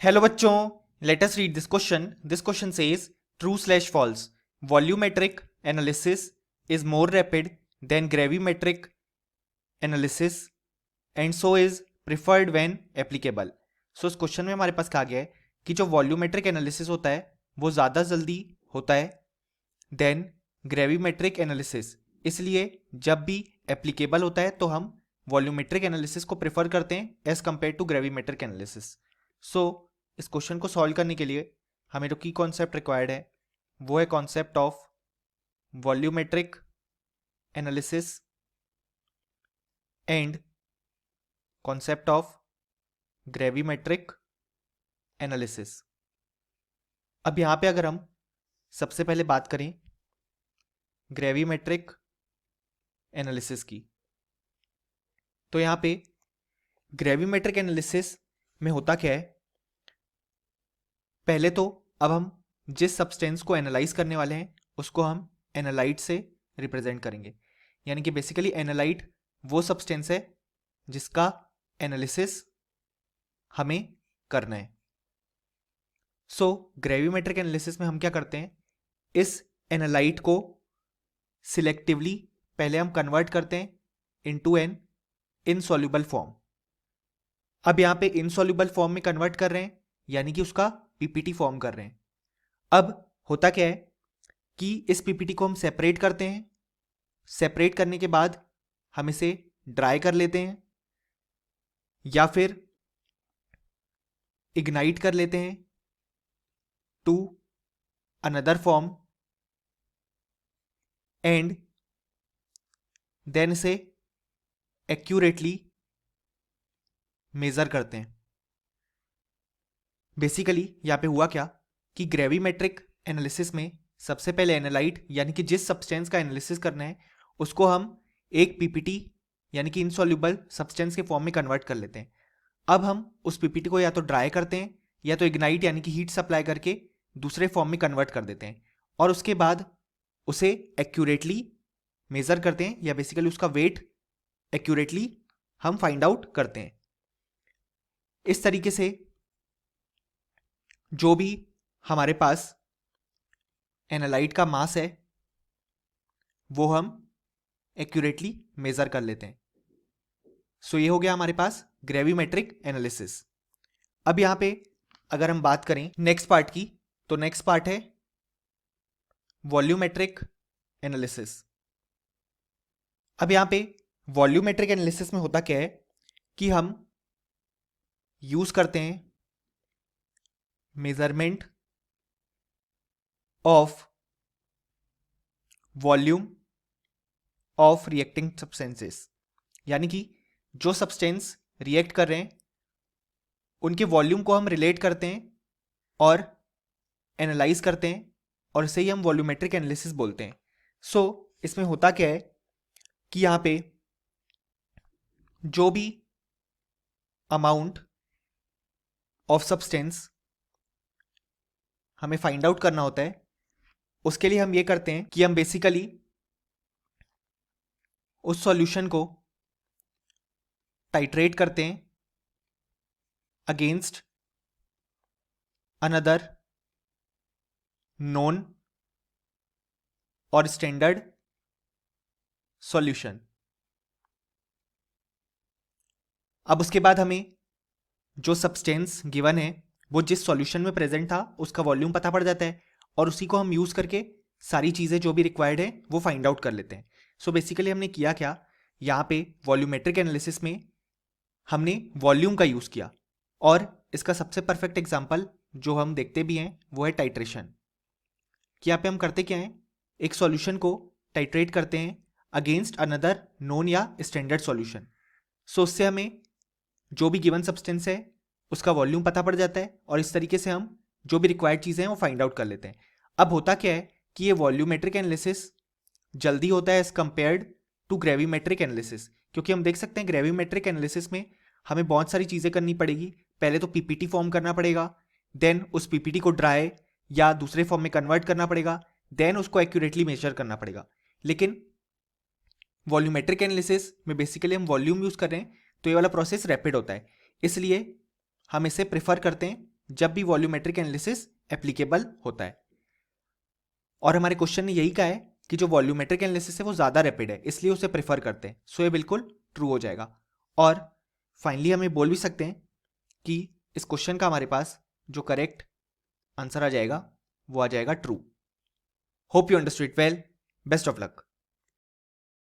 Hello बच्चों, let us read this question. This question says true slash false. Volumetric analysis is more rapid than gravimetric analysis and so is preferred when applicable. So इस question में हमारे पास कहा गया है कि जो volumetric analysis होता है वो ज़्यादा जल्दी होता है देन ग्रेविमेट्रिक एनालिसिस. इसलिए जब भी एप्लीकेबल होता है तो हम वॉल्यूमेट्रिक एनालिसिस को प्रेफर करते हैं as compare to gravimetric analysis. So इस क्वेश्चन को सॉल्व करने के लिए हमें जो की कॉन्सेप्ट रिक्वायर्ड है वो है concept of volumetric analysis and concept of gravimetric analysis. अब यहाँ पे अगर हम सबसे पहले बात करें ग्रेविमेट्रिक एनालिसिस की, तो यहाँ पे ग्रेविमेट्रिक एनालिसिस में होता क्या है. पहले तो अब हम जिस सब्सटेंस को एनालाइज करने वाले हैं उसको हम एनालाइट से रिप्रेजेंट करेंगे. यानी कि बेसिकली एनालाइट वो सब्सटेंस है जिसका एनालिसिस हमें करना है. सो ग्रेविमेट्रिक एनालिसिस में हम क्या करते हैं, इस एनालाइट को सिलेक्टिवली पहले हम कन्वर्ट करते हैं इनटू एन इनसॉल्युबल फॉर्म. अब यहाँ पे इनसॉल्युबल फॉर्म में कन्वर्ट कर रहे हैं यानी कि उसका पीपीटी फॉर्म कर रहे हैं. अब होता क्या है कि इस पीपीटी को हम सेपरेट करते हैं. सेपरेट करने के बाद हम इसे ड्राई कर लेते हैं या फिर इग्नाइट कर लेते हैं to another form and then इसे एक्यूरेटली मेजर करते हैं. बेसिकली यहाँ पे हुआ क्या कि ग्रेविमेट्रिक एनालिसिस में सबसे पहले एनालाइट यानी कि जिस सब्सटेंस का एनालिसिस करना है उसको हम एक पीपीटी यानी कि इनसॉल्युबल सब्सटेंस के फॉर्म में कन्वर्ट कर लेते हैं. अब हम उस पीपीटी को या तो ड्राई करते हैं या तो इग्नाइट यानी कि हीट सप्लाई करके दूसरे फॉर्म में कन्वर्ट कर देते हैं और उसके बाद उसे एक्यूरेटली मेजर करते हैं या बेसिकली उसका वेट एक्यूरेटली हम फाइंड आउट करते हैं. इस तरीके से जो भी हमारे पास एनालाइट का मास है वो हम एक्यूरेटली मेजर कर लेते हैं. सो ये हो गया हमारे पास ग्रेविमेट्रिक एनालिसिस. अब यहां पे अगर हम बात करें नेक्स्ट पार्ट की, तो नेक्स्ट पार्ट है वॉल्यूमेट्रिक एनालिसिस. अब यहां पे वॉल्यूमेट्रिक एनालिसिस में होता क्या है कि हम यूज करते हैं measurement of volume of reacting substances. यानी कि जो सब्सटेंस रिएक्ट कर रहे हैं उनके वॉल्यूम को हम रिलेट करते हैं और एनालाइज करते हैं और इसे ही हम वॉल्यूमेट्रिक एनालिसिस बोलते हैं. सो इसमें होता क्या है कि यहाँ पे जो भी अमाउंट ऑफ सब्सटेंस हमें फाइंड आउट करना होता है उसके लिए हम ये करते हैं कि हम बेसिकली उस सॉल्यूशन को टाइट्रेट करते हैं अगेंस्ट अनदर नोन और स्टैंडर्ड सॉल्यूशन. अब उसके बाद हमें जो सब्सटेंस गिवन है वो जिस सॉल्यूशन में प्रेजेंट था उसका वॉल्यूम पता पड़ जाता है और उसी को हम यूज करके सारी चीजें जो भी रिक्वायर्ड है वो फाइंड आउट कर लेते हैं. सो बेसिकली हमने किया क्या, यहाँ पे वॉल्यूमेट्रिक एनालिसिस में हमने वॉल्यूम का यूज किया और इसका सबसे परफेक्ट एग्जांपल जो हम देखते भी हैं वो है टाइट्रेशन. कि यहाँ पे हम करते क्या हैं, एक सॉल्यूशन को टाइट्रेट करते हैं अगेंस्ट अनदर नोन या स्टैंडर्ड सॉल्यूशन. सो उससे हमें जो भी गिवन सब्सटेंस है उसका वॉल्यूम पता पड़ जाता है और इस तरीके से हम जो भी रिक्वायर्ड चीज़ें हैं वो फाइंड आउट कर लेते हैं. अब होता क्या है कि ये वॉल्यूमेट्रिक एनालिसिस जल्दी होता है as compared to gravimetric analysis, क्योंकि हम देख सकते हैं ग्रेविमेट्रिक एनालिसिस में हमें बहुत सारी चीज़ें करनी पड़ेगी. पहले तो पीपीटी फॉर्म करना पड़ेगा, देन उस पीपीटी को ड्राई या दूसरे फॉर्म में कन्वर्ट करना पड़ेगा, देन उसको एक्यूरेटली मेजर करना पड़ेगा. लेकिन वॉल्यूमेट्रिक एनालिसिस में बेसिकली हम वॉल्यूम यूज कर रहे हैं तो ये वाला प्रोसेस रैपिड होता है, इसलिए हम इसे प्रेफर करते हैं जब भी वॉल्यूमेट्रिक एनालिसिस एप्लीकेबल होता है। और हमारे क्वेश्चन ने यही कहा है कि जो वॉल्यूमेट्रिक एनालिसिस है वो ज़्यादा रैपिड है, इसलिए उसे प्रेफर करते हैं। सो ये बिल्कुल ट्रू हो जाएगा। और फाइनली हम ये बोल भी सकते हैं कि इस क्वेश्चन का हमारे पास जो करेक्ट आंसर आ जाएगा वो आ जाएगा true. Hope you understood well. Best of luck.